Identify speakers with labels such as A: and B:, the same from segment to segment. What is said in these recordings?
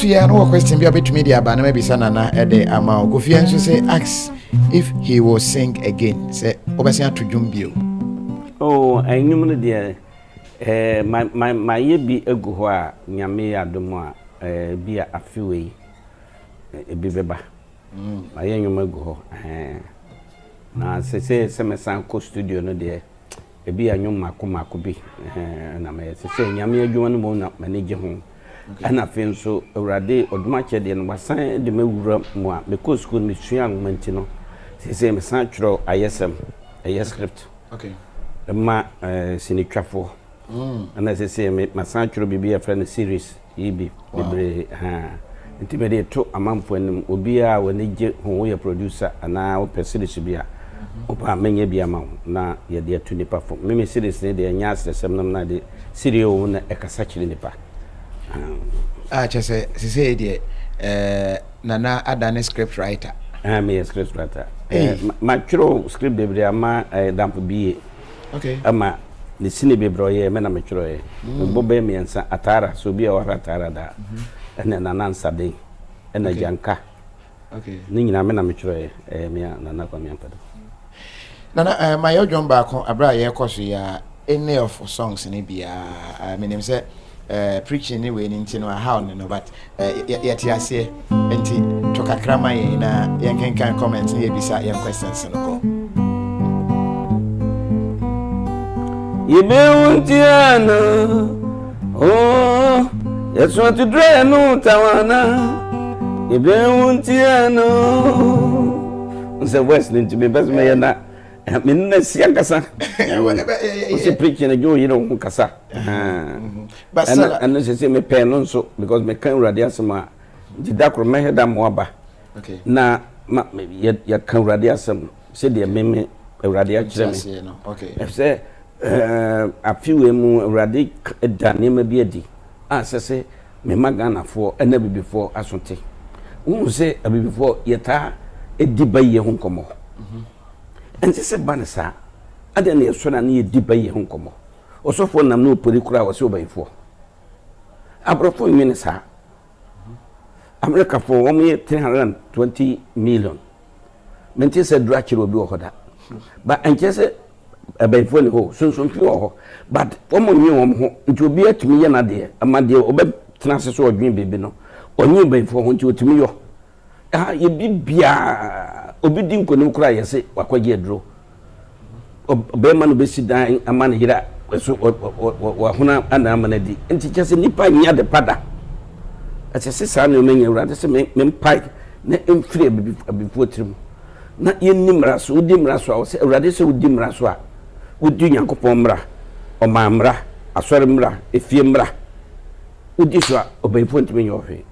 A: Yeah, no question be a bit media, but maybe Sanana at the amount. Kofi say ask if he will sing again. Say Obasia to Jumbio.
B: Oh, I knew dear. My ye be a goa, Nyame Adomo, be a few way, a bibeba. My young go. Now, say, some sound co studio no dear. A be a young Makuma could be. And I may say, Nyame, you want to manage home. And I feel so already or much and was signed the mill more because school Miss Young Mentino. She say, Miss Sancho, ISM, a script.
A: Okay.
B: A ma Sinitrafo. And as I say, my Sancho be a friend series. He be intimidate to a month when Ubia when they get who a producer and now Persili Sibia. Opa many be a mount. Now, you're dear to Nipa for Mimi Cities, they are Yas, the Semnum Nadi, Sirio, and Ekasachi Nipa.
A: Just say, Nana Adane script writer.
B: I'm a script writer. My true script, they are my damp be.
A: Okay.
B: Ama the Sinibe Broye, Menamatroy, Bobemi and Atara, so be our Atara da, and then an answer day, and a Janka.
A: Okay.
B: Nina Menamatroy, Mia, Nana Kwame Ampadu.
A: Nana, my old John back on Abra, Kosia, any of songs in Ibia. I mean, him say. Preaching anyway into how no but yet I say enti to kakrama na yen kan comment here bisa yen questions no ko
B: Yebuntiano oh yes want to dre no tawana Yebuntiano the west into me best me na me na siakasa o preaching ajo you know kasa
A: but
B: and no say me pen no so because me kan urade asema di dakro me heda moaba
A: okay
B: na ya kan urade asem say de me urade a kire me
A: okay
B: if say a few mu urade da ne ma bi adi a say me magana for na bi before asonte wo say abi before yeta edi baye ho komo and say banasa ade na yeso na ne edi baye ho komo osofo nam no pori kura wo se obayfo abrofo minisa America for 320 million menti se drachiro bi ohoda but anche se obayfo ni ho sunsun pi ho but omo nyi wo ho nti obi atumi ye na de amade obe tenase so odwen bebe no onyi obayfo ho nti otumi yo ye bibia obi di nkonim kura ye se wakwaje adro obema no besi dan amane hira so wa huna ana amanadi enti kyase nipa nya de pada atese sa na menye urade se mempai na emfiri abifo tirim na yenni mraso udi mraso a se urade se udi mraso a udi nyankopon mra o ma mra asore mra efie mra udi so a obayfo ntime nyo hwe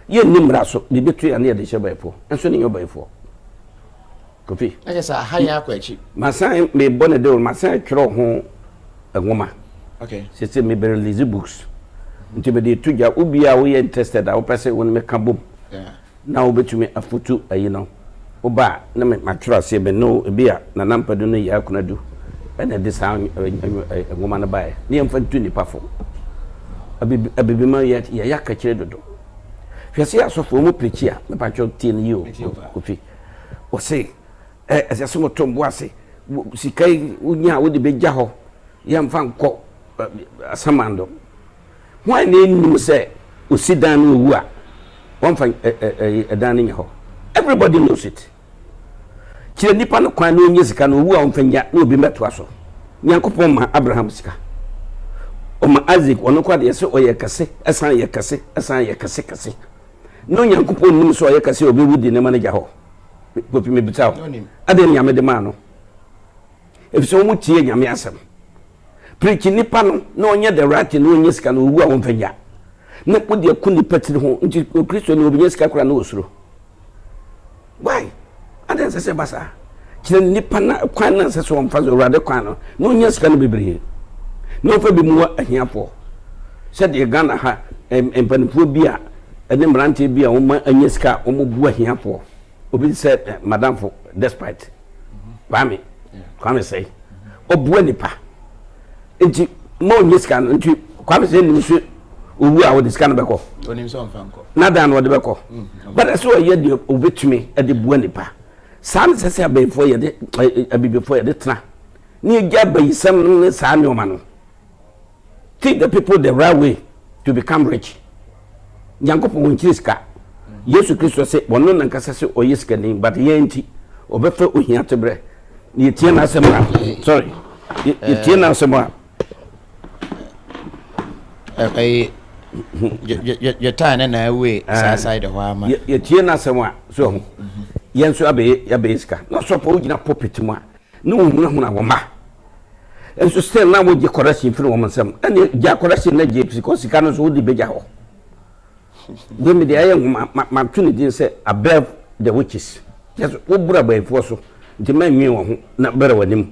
B: yenni mraso de betu ya na ye de hyebayfo enso ne yobayfo kofi
A: akesa haya akwachi
B: masan me bonede o masan twero ho ngoma
A: okay
B: say me release books nti be de tuja ubia we interested a opese won me kabom
A: yeah
B: na obetumi afutu ayi no oba na me matwra se be no bia na nampado no ya kunadu na de sa ngoma na bae ne yemfa tu ni pafo abibi ma ya yaka kire dodo hwese asofo mo preachia me patwo tie ni yo kofi o say as mo tombo ase sikai unya wo de beja ho yamfa nko asamando why ne nim say osidan no wu a wonfa edan nya ho everybody knows it kire nipa no kwan no onye sika no wu a wonfa nya na obi meto aso nyankopon ma Abraham sika o ma Isaac ono kwa de se oye kase asan ye kase no nyankopon nim so oye kase obi wudi ne manager ho popi me bitaw ade nyame de ma no efso mu tie nyame asem preach nipa no na onye the right no onye sika no wu a won fanya na kodi akuni patiri ho nti Kristo no obi sika kura na osuro why ade se basa kire nipa na kwan na se so on fazo rade kwan no na onye sika no bebre no fa bi mu ahiapo se de Ghana ha empanifo bi a ene mrante bi a wo ma anya sika wo mu bu ahiapo obi said madam for despite Kwame say obu nipa enti mo nyiska enti Kwame say ni so owu a wo diskan be ko
A: onim so mfanko
B: na dan wo de be ko but so ye de obetumi e de bua nipa san sese abefo ye de abibefo ye de tena ni gya bayisam ne sa nyoma no teach the people the right way to become rich nyankopo wonchiriska Yesu Kristo se wono nankasa se oyiska ni but ye nti obefa ohia tebre ni tie na asema sorry ye tie na asema
A: your time na away side of wa
B: ye tie na asema so yenso abe iska no so po gina pulpit mu a no huna wo ma enso still na wo je correction fi wo mansam ene ja correction na je because kan so di beja ho we me dey ma tuni din say above the witches just wo bura ba ifo so nti ma nwi wo ho na bere wanim